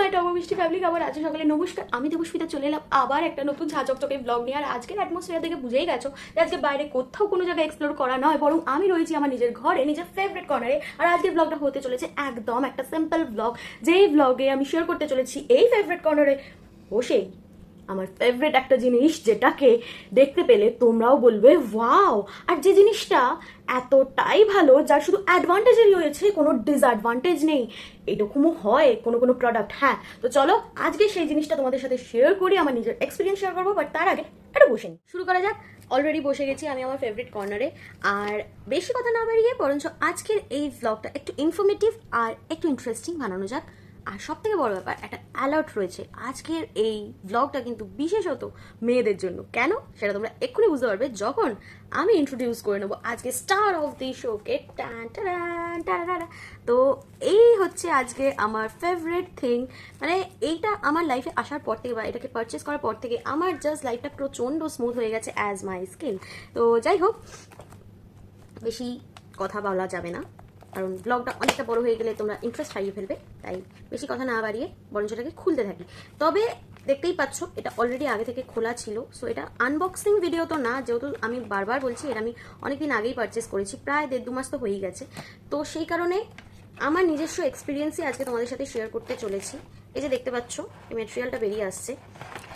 My top মিষ্টি family, খবর আছে সকালে নমস্কার। আমি দেবস্মিতা চলে এলাম আবার একটা নতুন ঝাঁচকচকে ব্লগ নিয়ে। আর আজকের অ্যাটমসফিয়ার দেখে বুঝেই গেছো যে আজকে বাইরে কোথাও কোনো জায়গায় এক্সপ্লোর করা নয়, বরং আমি রয়েছি আমার নিজের ঘরে, নিজের ফেভারিট কর্নারে। আর আজকের ব্লগটা হতে চলেছে একদম একটা সিম্পল ব্লগ, যেই ব্লগে আমি শেয়ার করতে চলেছি এই ফেভারিট কর্নারে বসেই আমার ফেভারিট একটা জিনিস, যেটাকে দেখতে পেলে তোমরাও বলবে ওয়াও। আর যে জিনিসটা এতটাই ভালো, যার শুধু অ্যাডভান্টেজই রয়েছে, কোনো ডিসঅ্যাডভান্টেজ নেই। এরকমও হয় কোনো কোনো প্রোডাক্ট। হ্যাঁ, তো চলো আজকে সেই জিনিসটা তোমাদের সাথে শেয়ার করি, আমার নিজের এক্সপিরিয়েন্স শেয়ার করবো। বাট তার আগে এটা বসে নিই, শুরু করা যাক। অলরেডি বসে গেছি আমি আমার ফেভারিট কর্নারে। আর বেশি কথা না বাড়িয়ে বরঞ্চ আজকের এই ভ্লগটা একটু ইনফরমেটিভ আর একটু ইন্টারেস্টিং বানানো যাক। আর সব থেকে বড় ব্যাপার, একটা অ্যালার্ট রয়েছে আজকের এই ব্লগটা কিন্তু বিশেষত মেয়েদের জন্য। কেন সেটা তোমরা এক্ষুনি বুঝতে পারবে যখন আমি ইন্ট্রোডিউস করে নেবো আজকে স্টার অফ দি শোকে। তো এই হচ্ছে আজকে আমার ফেভারিট থিং। মানে এইটা আমার লাইফে আসার পর থেকে বা এটাকে পারচেস করার পর থেকে আমার জাস্ট লাইফটা প্রচণ্ড স্মুথ হয়ে গেছে অ্যাজ মাই স্কিন। তো যাই হোক, বেশি কথা বলা যাবে না, কারণ ব্লগটা অনেকটা বড় হয়ে গেলে তোমরা ইন্টারেস্ট হারিয়ে ফেলবে। তাই বেশি কথা না বাড়িয়ে বরঞ্চ এটাকে খুলতে থাকি। তবে দেখতেই পাচ্ছ এটা অলরেডি আগে থেকে খোলা ছিল। সো এটা আনবক্সিং ভিডিও তো না, যেহেতু আমি বারবার বলছি এটা আমি অনেকদিন আগেই পারচেস করেছি, প্রায় 1.5-2 মাস তো হয়েই গেছে। তো সেই কারণে আমার নিজস্ব এক্সপিরিয়েন্সই আজকে তোমাদের সাথে শেয়ার করতে চলেছি। এই যে দেখতে পাচ্ছ এই ম্যাটেরিয়ালটা বেরিয়ে আসছে,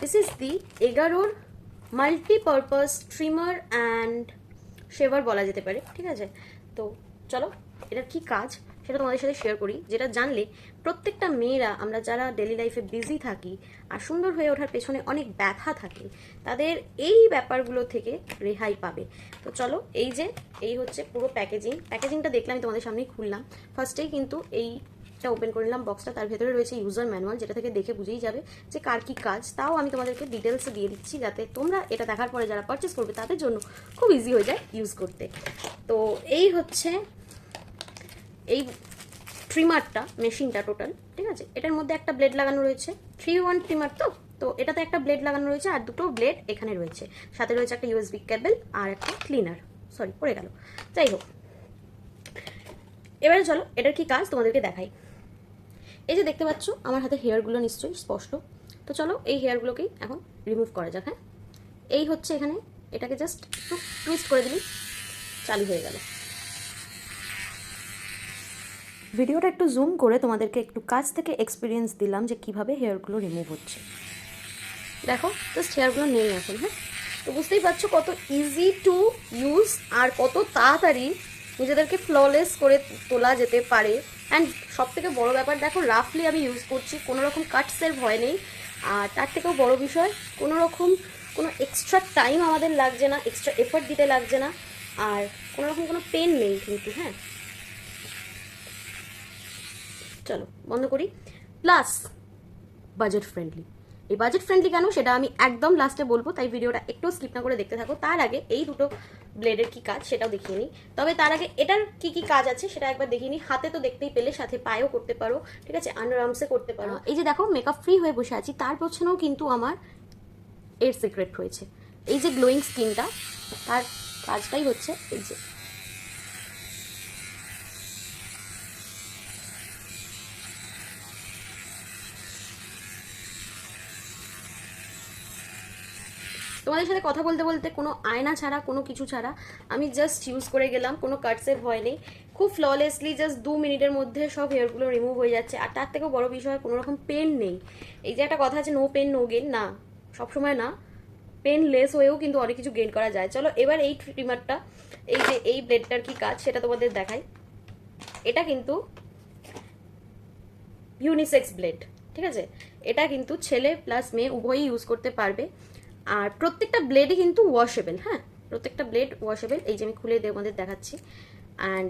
this is the 11 multipurpose trimmer and shaver বলা যেতে পারে, ঠিক আছে। তো চলো এটার কি কাজ সেটা তোমাদের সাথে শেয়ার করি, যেটা জানলে প্রত্যেকটা মেয়েরা, আমরা যারা ডেলি লাইফে বিজি থাকি আর সুন্দর হয়ে ওঠার পেছনে অনেক ব্যথা থাকে, তাদের এই ব্যাপারগুলো থেকে রেহাই পাবে। তো চলো, এই হচ্ছে পুরো প্যাকেজিংটা দেখলে আমি তোমাদের সামনেই খুললাম। ফার্স্টেই কিন্তু এইটা ওপেন করে নিলাম বক্সটা, তার ভেতরে রয়েছে ইউজার ম্যানুয়াল, যেটা থেকে দেখে বুঝেই যাবে যে কার কি কাজ। তাও আমি তোমাদেরকে ডিটেলসে দিয়ে দিচ্ছি, যাতে তোমরা এটা দেখার পরে যারা পারচেস করবে তাদের জন্য খুব ইজি হয়ে যায় ইউজ করতে। তো এই হচ্ছে এই ট্রিমারটা, মেশিনটা টোটাল, ঠিক আছে। এটার মধ্যে একটা ব্লেড লাগানো রয়েছে, 3-in-1 ট্রিমার। তো এটাতে একটা ব্লেড লাগানো রয়েছে আর দুটো ব্লেড এখানে রয়েছে, সাথে রয়েছে একটা ইউএসবি কেবল আর একটা ক্লিনার। সরি, পড়ে গেল। যাই হোক, এবারে চলো এটার কি কাজ তোমাদেরকে দেখাই। এই যে দেখতে পাচ্ছ আমার হাতে হেয়ারগুলো নিশ্চয়ই স্পষ্ট। তো চলো এই হেয়ারগুলোকেই এখন রিমুভ করা যাক। হ্যাঁ, এই হচ্ছে এখানে, এটাকে জাস্ট একটু টুইস্ট করে দিলেই চালু হয়ে গেল। ভিডিওটা একটু জুম করে তোমাদেরকে একটু কাছ থেকে এক্সপিরিয়েন্স দিলাম যে কিভাবে হেয়ারগুলো রিমুভ হচ্ছে। দেখো জাস্ট হেয়ারগুলো নেই এখন। হ্যাঁ, তো বুঝতেই পারছো কত ইজি টু ইউজ আর কত তাড়াতাড়ি নিজেদেরকে ফ্ললেস করে তোলা যেতে পারে। অ্যান্ড সব থেকে বড়ো ব্যাপার, দেখো রাফলি আমি ইউজ করছি, কোনো রকম কাটসের ভয় নেই। আর তার থেকেও বড় বিষয়, কোনো এক্সট্রা টাইম আমাদের লাগছে না, এক্সট্রা এফোর্ট দিতে লাগছে না, আর কোনো পেন নেই কিন্তু। হ্যাঁ, চলো বন্ধ করি। Plus budget friendly. এই বাজেট ফ্রেন্ডলি কেন সেটা আমি একদম লাস্টে বলবো, তাই ভিডিওটা একটু স্কিপ না করে দেখতে থাকো। তার আগে এই দুটো ব্লেডের কি কাজ সেটাও দেখিয়ে নিই। তবে তার আগে এটার কি কি কাজ আছে সেটা একবার দেখিয়ে নিই। হাতে তো দেখতেই পেলে, সাথে পায়েও করতে পারো, ঠিক আছে, আন্ডার আর্মসে করতে পারো। এই যে দেখো মেকআপ ফ্রি হয়ে বসে আছি, তার পেছনেও কিন্তু আমার এর সিক্রেট রয়েছে। এই যে গ্লোয়িং স্কিনটা, তার কাজটাই হচ্ছে এই যে তোমাদের সাথে কথা বলতে বলতে কোনো আয়না ছাড়া, কোনো কিছু ছাড়া আমি জাস্ট ইউজ করে গেলাম, কোনো কাটসের ভয় নেই। খুব ফ্ললেসলি জাস্ট 2 মিনিটের মধ্যে সব হেয়ারগুলো রিমুভ হয়ে যাচ্ছে। আর তার থেকেও বড় বিষয়, কোনো রকম পেন নেই। এই যে একটা কথা আছে, নো পেন নো গেইন, না, সবসময় না, পেনলেস হয়েও কিন্তু অনেক কিছু গেইন করা যায়। চলো এবার এই ট্রিমারটা, এই যে এই ব্লেডটার কি কাজ সেটা তোমাদের দেখাই। এটা কিন্তু ইউনিসেক্স ব্লেড, ঠিক আছে। এটা কিন্তু ছেলে প্লাস মেয়ে উভয়ই ইউজ করতে পারবে। আর প্রত্যেকটা ব্লেডই কিন্তু ওয়াশেবল। হ্যাঁ, প্রত্যেকটা ব্লেড ওয়াশেবল। এই যে আমি খুলে তোমাদের দেখাচ্ছি। অ্যান্ড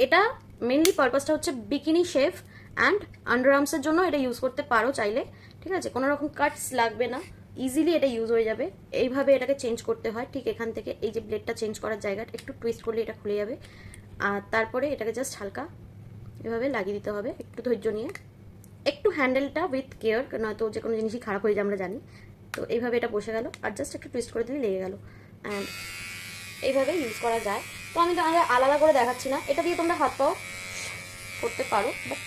এটা মেনলি পারপাসটা হচ্ছে বিকিনি শেভ অ্যান্ড আন্ডার আর্মসের জন্য এটা ইউজ করতে পারো চাইলে, ঠিক আছে। কোনো রকম কাটস লাগবে না, ইজিলি এটা ইউজ হয়ে যাবে। এইভাবে এটাকে চেঞ্জ করতে হয়, ঠিক এখান থেকে এই যে ব্লেডটা চেঞ্জ করার জায়গাটা একটু টুইস্ট করলে এটা খুলে যাবে। আর তারপরে এটাকে জাস্ট হালকা এভাবে লাগিয়ে দিতে হবে, একটু ধৈর্য নিয়ে, একটু হ্যান্ডেলটা উইথ কেয়ার, নয়তো যে কোনো জিনিসই খারাপ হয়ে যায় আমরা জানি। তো এইভাবে এটা বসে গেল, আর জাস্ট একটু টুইস্ট করে দিলে লেগে গেল। অ্যান্ড এইভাবে ইউজ করা যায়। তো আমি তো আলাদা করে দেখাচ্ছি না, এটা দিয়ে তোমরা হাত পাও করতে পারো। But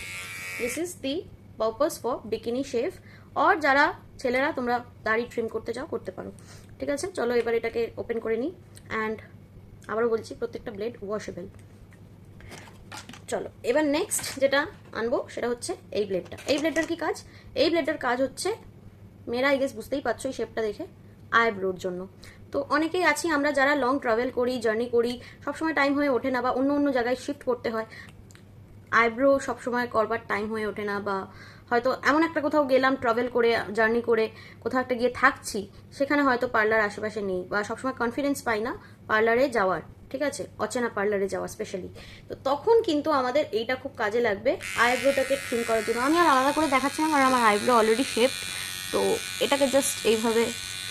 this is the purpose for bikini shave, আর যারা ছেলেরা তোমরা দাড়ি ট্রিম করতে চাও করতে পারো। ঠিক আছে, চলো এবার এটাকে ওপেন করে নিই। অ্যান্ড আবারও বলছি প্রত্যেকটা ব্লেড ওয়াশেবল। চলো এবার নেক্সট যেটা আনবো সেটা হচ্ছে এই ব্লেডটা। এই ব্লেডটার কি কাজ? এই ব্লেডটার কাজ হচ্ছে, মেয়েরা আই গেস বুঝতেই পারছো এই শেপটা দেখে, আইব্রোর জন্য। তো অনেকেই আছি আমরা যারা লং ট্রাভেল করি, জার্নি করি, সবসময় টাইম হয়ে ওঠে না, বা অন্য অন্য জায়গায় শিফট করতে হয়, আইব্রো সবসময় করবার টাইম হয়ে ওঠে না, বা হয়তো এমন একটা কোথাও গেলাম ট্রাভেল করে, জার্নি করে কোথাও একটা গিয়ে থাকছি, সেখানে হয়তো পার্লার আশেপাশে নেই, বা সবসময় কনফিডেন্স পাই না পার্লারে যাওয়ার, ঠিক আছে, অচেনা পার্লারে যাওয়া স্পেশালি। তো তখন কিন্তু আমাদের এইটা খুব কাজে লাগবে আইব্রোটাকে ট্রিম করার জন্য। আমি আর আলাদা করে দেখাচ্ছি না, কারণ আমার আইব্রো অলরেডি শেপড। তো এটাকে জাস্ট এইভাবে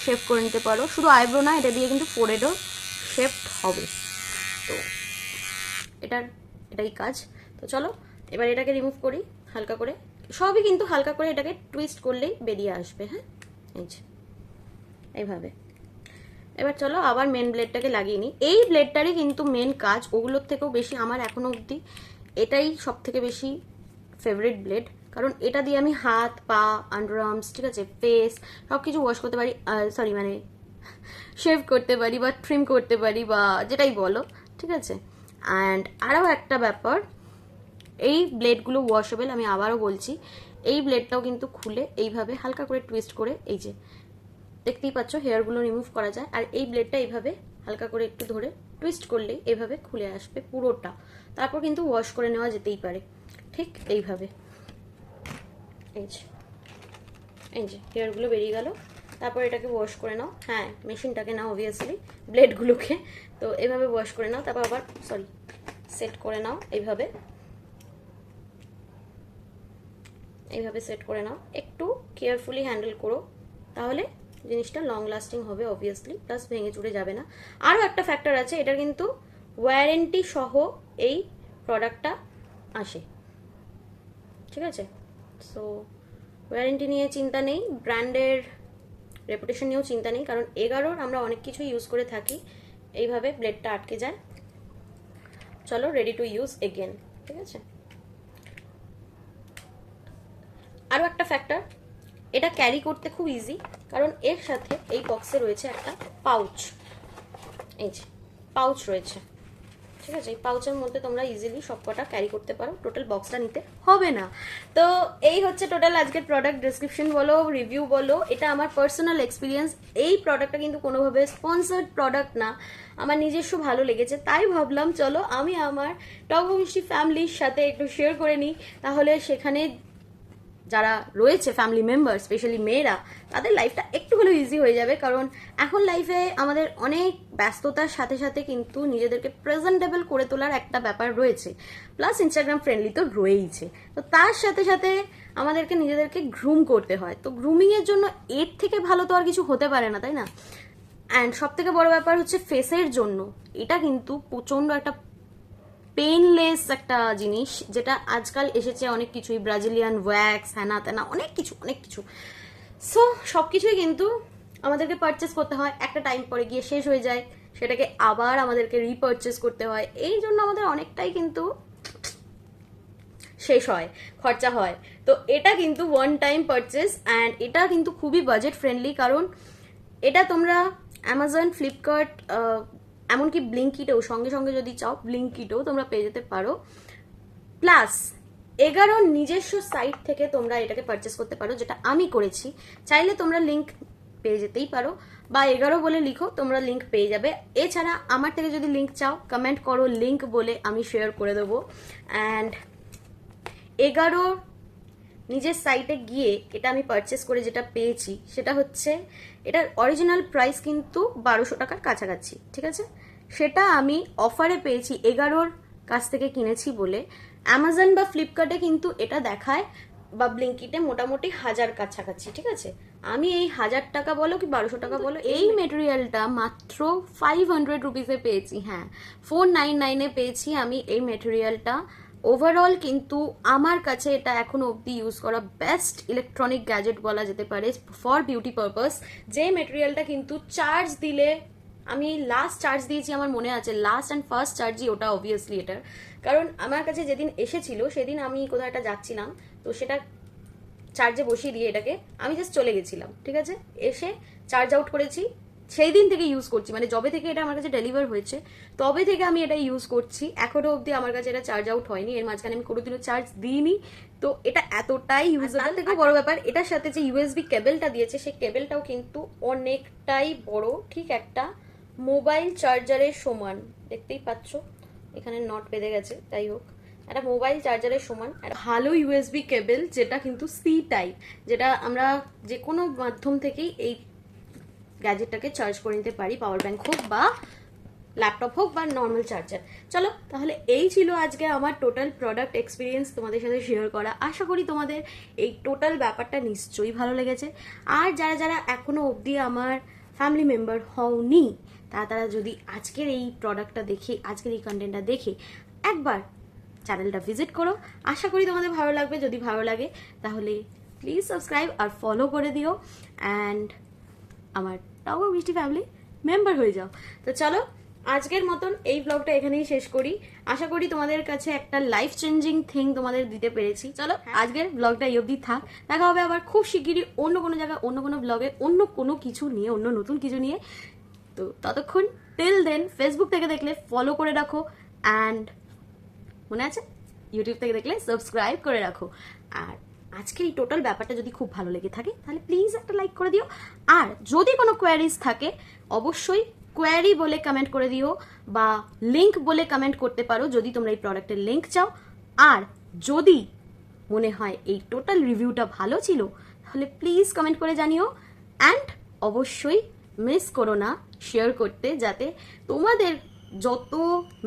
শেপ করে নিতে পারো। শুধু আইব্রো না, এটা দিয়ে কিন্তু ফোরহেডও শেপড হবে। তো এটাই কাজ। তো চলো এবার এটাকে রিমুভ করি হালকা করে। সবই কিন্তু হালকা করে এটাকে টুইস্ট করলেই বেরিয়ে আসবে। হ্যাঁ, এই যে এইভাবে। এবার চলো আবার মেন ব্লেডটাকে লাগিয়ে নিই। এই ব্লেডটারই কিন্তু মেন কাজ, ওগুলোর থেকেও বেশি আমার এখনো অবধি এটাই সব থেকে বেশি ফেভারিট ব্লেড। কারণ এটা দিয়ে আমি হাত, পা, আন্ডার আর্মস, ঠিক আছে, ফেস সব কিছু ওয়াশ করতে পারি, সরি মানে শেভ করতে পারি, বা ট্রিম করতে পারি, বা যেটাই বলো, ঠিক আছে। অ্যান্ড আরও একটা ব্যাপার, এই ব্লেডগুলো ওয়াশেবল। আমি আবারও বলছি, এই ব্লেডটাও কিন্তু খুলে এইভাবে হালকা করে টুইস্ট করে, এই যে দেখতেই পাচ্ছ হেয়ারগুলো রিমুভ করা যায়। আর এই ব্লেডটা এইভাবে হালকা করে একটু ধরে টুইস্ট করলেই এইভাবে খুলে আসবে পুরোটা। তারপর কিন্তু ওয়াশ করে নেওয়া যেতেই পারে, ঠিক এইভাবে। এই যে হেয়ারগুলো বেরিয়ে গেল। তারপর এটাকে ওয়াশ করে নাও। হ্যাঁ, মেশিনটাকে নাও অবভিয়াসলি, ব্লেডগুলোকে তো এভাবে ওয়াশ করে নাও। তারপর আবার সেট করে নাও এইভাবে সেট করে নাও। একটু কেয়ারফুলি হ্যান্ডেল করো, তাহলে জিনিসটা লং লাস্টিং হবে অবভিয়াসলি, প্লাস ভেঙে চুরে যাবে না। আরও একটা ফ্যাক্টর আছে, এটার কিন্তু ওয়ারেন্টি সহ এই প্রোডাক্টটা আসে, ঠিক আছে। সো ওয়ারেন্টি নিয়ে চিন্তা নেই, ব্র্যান্ডের রেপুটেশন নিয়েও চিন্তা নেই, কারণ 11 আমরা অনেক কিছু ইউজ করে থাকি, এইভাবে ব্লেডটা আটকে যায়। চলো রেডি টু ইউজ এগেন, ঠিক আছে। আরও একটা ফ্যাক্টর, এটা ক্যারি করতে খুব ইজি, কারণ এর সাথে এই বক্সে রয়েছে একটা পাউচ। এই যে পাউচ রয়েছে, ঠিক আছে। এই পাউচের মধ্যে তোমরা ইজিলি সবকটা ক্যারি করতে পারো, টোটাল বক্সটা নিতে হবে না। তো এই হচ্ছে টোটাল আজকের প্রোডাক্ট ডেসক্রিপশন বলো, রিভিউ বলো, এটা আমার পার্সোনাল এক্সপিরিয়েন্স। এই প্রোডাক্টটা কিন্তু কোনোভাবে স্পন্সার্ড প্রোডাক্ট না, আমার নিজস্ব ভালো লেগেছে, তাই ভাবলাম চলো আমি আমার টক মিষ্টি ফ্যামিলির সাথে একটু শেয়ার করে নিই। তাহলে সেখানে যারা রয়েছে ফ্যামিলি মেম্বার, স্পেশালি মেয়েরা, তাদের লাইফটা একটু হলেও ইজি হয়ে যাবে। কারণ এখন লাইফে আমাদের অনেক ব্যস্ততার সাথে সাথে কিন্তু নিজেদেরকে প্রেজেন্টেবল করে তোলার একটা ব্যাপার রয়েছে, প্লাস ইনস্টাগ্রাম ফ্রেন্ডলি তো রয়েইছে। তো তার সাথে সাথে আমাদেরকে নিজেদেরকে গ্রুম করতে হয়। তো গ্রুমিংয়ের জন্য এর থেকে ভালো তো আর কিছু হতে পারে না, তাই না? অ্যান্ড সব থেকে বড় ব্যাপার হচ্ছে ফেসের জন্য এটা কিন্তু প্রচণ্ড একটা পেইনলেস একটা জিনিস, যেটা আজকাল এসেছে অনেক কিছুই, ব্রাজিলিয়ান ওয়্যাক্স, হ্যানা ত্যানা, অনেক কিছু। সো সব কিছুই কিন্তু আমাদেরকে পারচেস করতে হয়, একটা টাইম পরে গিয়ে শেষ হয়ে যায়, সেটাকে আবার আমাদেরকে রিপারচেস করতে হয়। এই জন্য আমাদের অনেকটাই কিন্তু শেষ হয়, খরচা হয়। তো এটা কিন্তু ওয়ান টাইম পারচেস, অ্যান্ড এটা কিন্তু খুবই বাজেট ফ্রেন্ডলি, কারণ এটা তোমরা অ্যামাজন, ফ্লিপকার্ট, এমনকি ব্লিঙ্কিটেও, সঙ্গে সঙ্গে যদি চাও ব্লিঙ্কিটেও তোমরা পেয়ে যেতে পারো। প্লাস 11 নিজস্ব সাইট থেকে তোমরা এটাকে পারচেস করতে পারো, যেটা আমি করেছি। চাইলে তোমরা লিঙ্ক পেয়ে যেতেই পারো, বা 11 বলে লিখো, তোমরা লিঙ্ক পেয়ে যাবে। এছাড়া আমার থেকে যদি লিঙ্ক চাও, কমেন্ট করো লিঙ্ক বলে, আমি শেয়ার করে দেবো। অ্যান্ড 11 নিজের সাইটে গিয়ে এটা আমি পারচেস করে যেটা পেয়েছি সেটা হচ্ছে, এটার অরিজিনাল প্রাইস কিন্তু 1200 টাকার কাছাকাছি, ঠিক আছে। সেটা আমি অফারে পেয়েছি 11 কাছ থেকে কিনেছি বলে। অ্যামাজন বা ফ্লিপকার্টে কিন্তু এটা দেখায়, বা ব্লিঙ্কিটে মোটামুটি 1000 কাছাকাছি, ঠিক আছে। আমি এই 1000 টাকা বলো কি 1200 টাকা বলো, এই মেটেরিয়ালটা মাত্র 500 রুপিসে পেয়েছি। হ্যাঁ, 499-এ পেয়েছি আমি এই মেটেরিয়ালটা। ওভারঅল কিন্তু আমার কাছে এটা এখনো অবধি ইউজ করা বেস্ট ইলেকট্রনিক গ্যাজেট বলা যেতে পারে ফর বিউটি পারপাস। যে মেটেরিয়ালটা কিন্তু চার্জ দিলে, আমি লাস্ট চার্জ দিয়েছি আমার মনে আছে, লাস্ট অ্যান্ড ফার্স্ট চার্জই ওটা অবভিয়াসলি এটার। কারণ আমার কাছে যেদিন এসেছিল সেদিন আমি কোথাও একটা যাচ্ছিলাম, তো সেটা চার্জে বসিয়ে দিয়ে এটাকে আমি জাস্ট চলে গেছিলাম, ঠিক আছে, এসে চার্জ আউট করেছি, সেই দিন থেকে ইউজ করছি, মানে যবে থেকে এটা আমার কাছে ডেলিভার হয়েছে তবে থেকে আমি এটা ইউজ করছি, এখনো অবধি আমার কাছে এটা চার্জ আউট হয়নি, এর মাঝখানে আমি কোনোদিনও চার্জ দিইনি। তো এটা এতটাই ইউজেবল। থেকে বড় ব্যাপার, এটার সাথে যে ইউএসবি কেবলটা দিয়েছে সেই কেবলটাও কিন্তু অনেকটাই বড়, ঠিক একটা মোবাইল চার্জারের সমান, দেখতেই পাচ্ছ এখানে নট বেঁধে গেছে, যাই হোক একটা মোবাইল চার্জারের সমান একটা ভালো ইউএসবি কেবল, যেটা কিন্তু সি টাইপ, যেটা আমরা যে কোনো মাধ্যম থেকেই এই গ্যাজেটটাকে চার্জ করে নিতে পারি, পাওয়ার ব্যাংক হোক বা ল্যাপটপ হোক বা নর্মাল চার্জার। চলো তাহলে এই ছিল আজকে আমার টোটাল প্রোডাক্ট এক্সপিরিয়েন্স তোমাদের সাথে শেয়ার করা। আশা করি তোমাদের এই টোটাল ব্যাপারটা নিশ্চয়ই ভালো লেগেছে। আর যারা যারা এখনো অবধি আমার ফ্যামিলি মেম্বার হওনি, তারা যদি আজকের এই প্রোডাক্টটা দেখে, আজকের এই কন্টেন্টটা দেখে একবার চ্যানেলটা ভিজিট করো, আশা করি তোমাদের ভালো লাগবে। যদি ভালো লাগে তাহলে প্লিজ সাবস্ক্রাইব আর ফলো করে দিও অ্যান্ড আমার টগর মিষ্টি ফ্যামিলি মেম্বার হয়ে যাও। তো চলো আজকের মতন এই ব্লগটা এখানেই শেষ করি। আশা করি তোমাদের কাছে একটা লাইফ চেঞ্জিং থিং তোমাদের দিতে পেরেছি। চলো আজকের ব্লগটা এই অবধি থাক, দেখা হবে আবার খুব শিগগিরই অন্য কোনো জায়গায়, অন্য কোনো ব্লগে, অন্য কোনো কিছু নিয়ে, অন্য নতুন কিছু নিয়ে। তো ততক্ষণ টিল দেন ফেসবুক থেকে দেখলে ফলো করে রাখো অ্যান্ড মনে আছে ইউটিউব থেকে দেখলে সাবস্ক্রাইব করে রাখো। আর আজকের এই টোটাল ব্যাপারটা যদি খুব ভালো লেগে থাকে তাহলে প্লিজ একটা লাইক করে দিও। আর যদি কোনো কোয়ারিজ থাকে অবশ্যই কোয়ারি বলে কমেন্ট করে দিও বা লিংক বলে কমেন্ট করতে পারো যদি তোমরা এই প্রোডাক্টের লিংক চাও। আর যদি মনে হয় এই টোটাল রিভিউটা ভালো ছিল তাহলে প্লিজ কমেন্ট করে জানিও অ্যান্ড অবশ্যই মিস করো না শেয়ার করতে, যাতে তোমাদের যত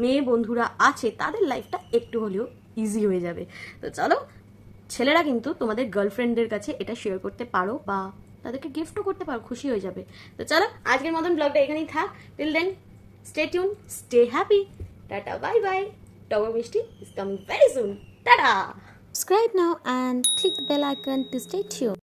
মেয়ে বন্ধুরা আছে তাদের লাইফটা একটু হলেও ইজি হয়ে যাবে। তো চলো ছেলেরা কিন্তু তোমাদের গার্লফ্রেন্ডদের কাছে এটা শেয়ার করতে পারো বা তাদেরকে গিফটও করতে পারো, খুশি হয়ে যাবে। তো চলো আজকের মতন ব্লগটা এখানেই থাক। Till then stay tuned, stay happy, tata bye bye. টগর মিষ্টি is coming very soon. Ta-da! Subscribe now and click the bell icon to stay tuned.